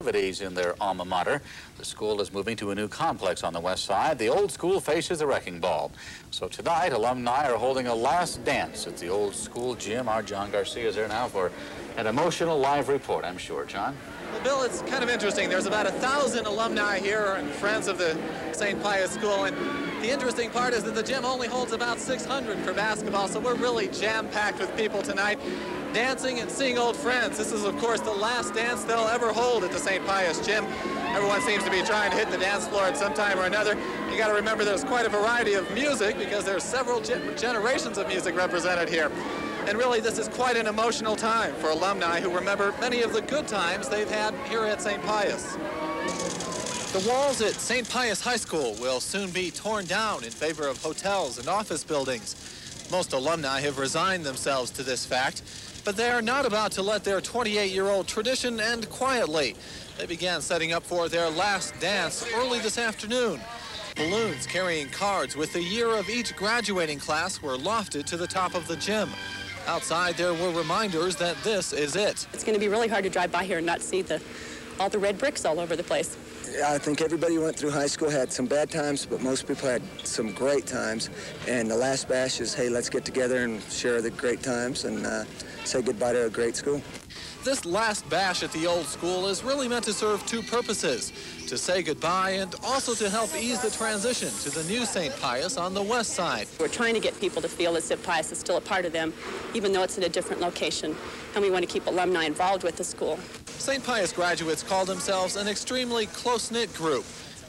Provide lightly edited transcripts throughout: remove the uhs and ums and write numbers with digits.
activities in their alma mater. The school is moving to a new complex on the west side. The old school faces a wrecking ball. So tonight, alumni are holding a last dance at the old school gym. Our John Garcia is there now for an emotional live report, I'm sure. John? Well, Bill, it's kind of interesting. There's about 1,000 alumni here and friends of the Saint Pius School, and the interesting part is that the gym only holds about 600 for basketball, so we're really jam-packed with people tonight, dancing and seeing old friends. This is, of course, the last dance they'll ever hold at the Saint Pius gym. Everyone seems to be trying to hit the dance floor at some time or another. You got to remember there's quite a variety of music because there's several generations of music represented here. And really, this is quite an emotional time for alumni who remember many of the good times they've had here at Saint Pius. The walls at Saint Pius High School will soon be torn down in favor of hotels and office buildings. Most alumni have resigned themselves to this fact, but they are not about to let their 28-year-old tradition end quietly. They began setting up for their last dance early this afternoon. Balloons carrying cards with the year of each graduating class were lofted to the top of the gym. Outside, there were reminders that this is it. It's going to be really hard to drive by here and not see all the red bricks all over the place. I think everybody who went through high school had some bad times, but most people had some great times. And the last bash is, hey, let's get together and share the great times and say goodbye to a great school. This last bash at the old school is really meant to serve two purposes: to say goodbye and also to help ease the transition to the new Saint Pius on the west side. We're trying to get people to feel that Saint Pius is still a part of them, even though it's in a different location. And we want to keep alumni involved with the school. Saint Pius graduates call themselves an extremely close-knit group.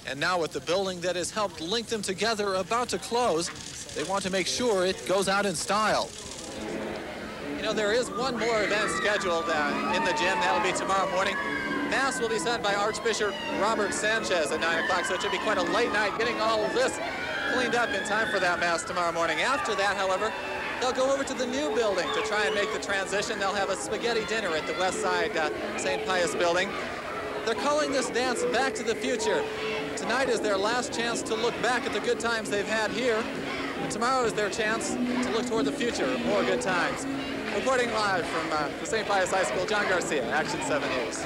And now with the building that has helped link them together about to close, they want to make sure it goes out in style. You know, there is one more event scheduled in the gym. That'll be tomorrow morning. Mass will be said by Archbishop Robert Sanchez at 9 o'clock, so it should be quite a late night getting all of this cleaned up in time for that Mass tomorrow morning. After that, however, they'll go over to the new building to try and make the transition. They'll have a spaghetti dinner at the Westside Saint Pius building. They're calling this dance Back to the Future. Tonight is their last chance to look back at the good times they've had here. And tomorrow is their chance to look toward the future, more good times. Reporting live from the Saint Pius High School, John Garcia, Action 7 News.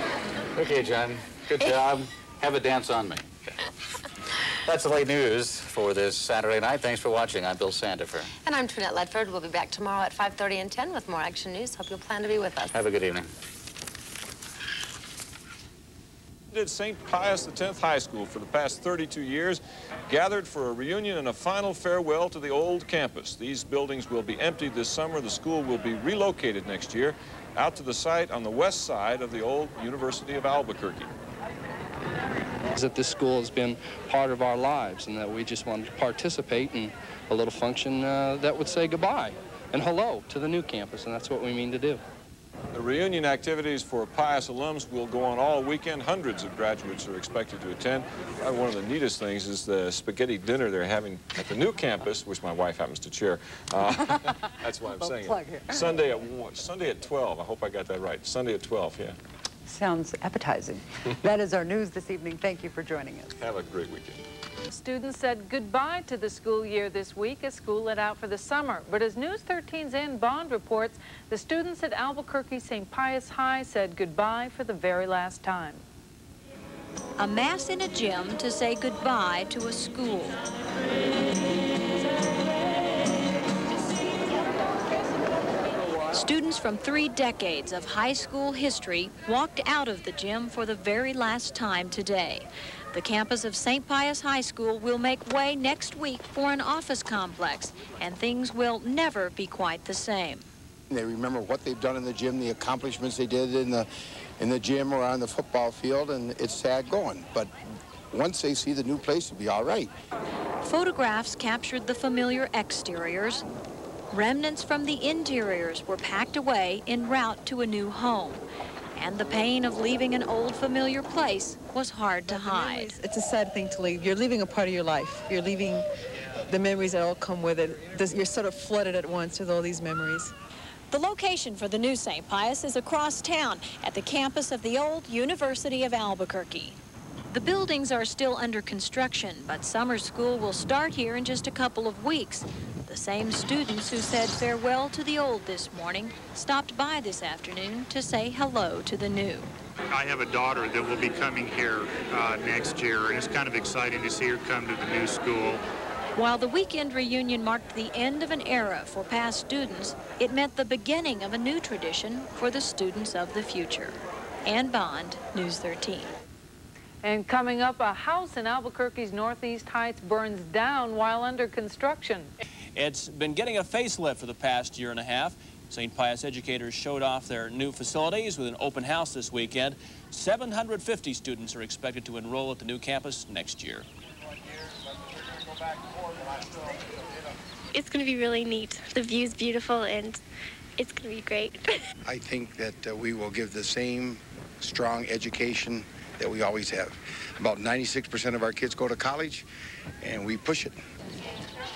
Okay, John. Good job. Have a dance on me. That's the late news for this Saturday night. Thanks for watching. I'm Bill Sandifer. And I'm Trinette Ledford. We'll be back tomorrow at 5:30 and 10 with more Action News. Hope you'll plan to be with us. Have a good evening. St. Pius X High School for the past 32 years gathered for a reunion and a final farewell to the old campus. These buildings will be emptied this summer. The school will be relocated next year out to the site on the west side of the old University of Albuquerque. That this school has been part of our lives and that we just wanted to participate in a little function that would say goodbye and hello to the new campus, and that's what we mean to do. The reunion activities for Pius alums will go on all weekend. Hundreds of graduates are expected to attend. One of the neatest things is the spaghetti dinner they're having at the new campus, which my wife happens to chair. That's why I'm saying it. Sunday at 12. I hope I got that right. Sunday at 12, yeah. Sounds appetizing. That is our news this evening. Thank you for joining us. Have a great weekend. Students said goodbye to the school year this week as school let out for the summer. But as News 13's Ann Bond reports, the students at Albuquerque Saint Pius High said goodbye for the very last time. A mass in a gym to say goodbye to a school. Students from 3 decades of high school history walked out of the gym for the very last time today. The campus of Saint Pius High School will make way next week for an office complex, and things will never be quite the same. They remember what they've done in the gym, the accomplishments they did in the gym or on the football field, and it's sad going. But once they see the new place, it'll be all right. Photographs captured the familiar exteriors. Remnants from the interiors were packed away en route to a new home. And the pain of leaving an old familiar place was hard to hide. It's a sad thing to leave. You're leaving a part of your life. You're leaving the memories that all come with it. You're sort of flooded at once with all these memories. The location for the new Saint Pius is across town at the campus of the old University of Albuquerque. The buildings are still under construction, but summer school will start here in just a couple of weeks. The same students who said farewell to the old this morning stopped by this afternoon to say hello to the new. I have a daughter that will be coming here next year, and it's kind of exciting to see her come to the new school. While the weekend reunion marked the end of an era for past students, it meant the beginning of a new tradition for the students of the future. Ann Bond, News 13. And coming up, a house in Albuquerque's Northeast Heights burns down while under construction. It's been getting a facelift for the past year and a half. St. Pius educators showed off their new facilities with an open house this weekend. 750 students are expected to enroll at the new campus next year. It's going to be really neat. The view's beautiful, and it's going to be great. I think that we will give the same strong education that we always have. About 96% of our kids go to college, and we push it.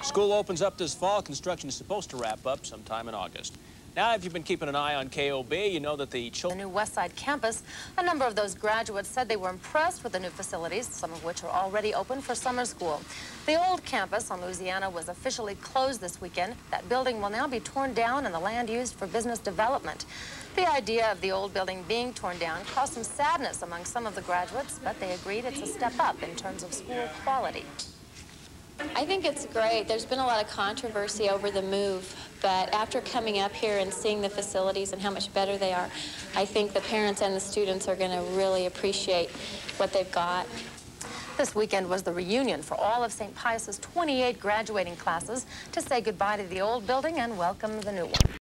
School opens up this fall. Construction is supposed to wrap up sometime in August. Now, if you've been keeping an eye on KOB, you know that the new Westside campus, a number of those graduates said they were impressed with the new facilities, some of which are already open for summer school. The old campus on Louisiana was officially closed this weekend. That building will now be torn down and the land used for business development. The idea of the old building being torn down caused some sadness among some of the graduates, but they agreed it's a step up in terms of school quality. I think it's great. There's been a lot of controversy over the move, but after coming up here and seeing the facilities and how much better they are, I think the parents and the students are going to really appreciate what they've got. This weekend was the reunion for all of St. Pius's 28 graduating classes to say goodbye to the old building and welcome the new one.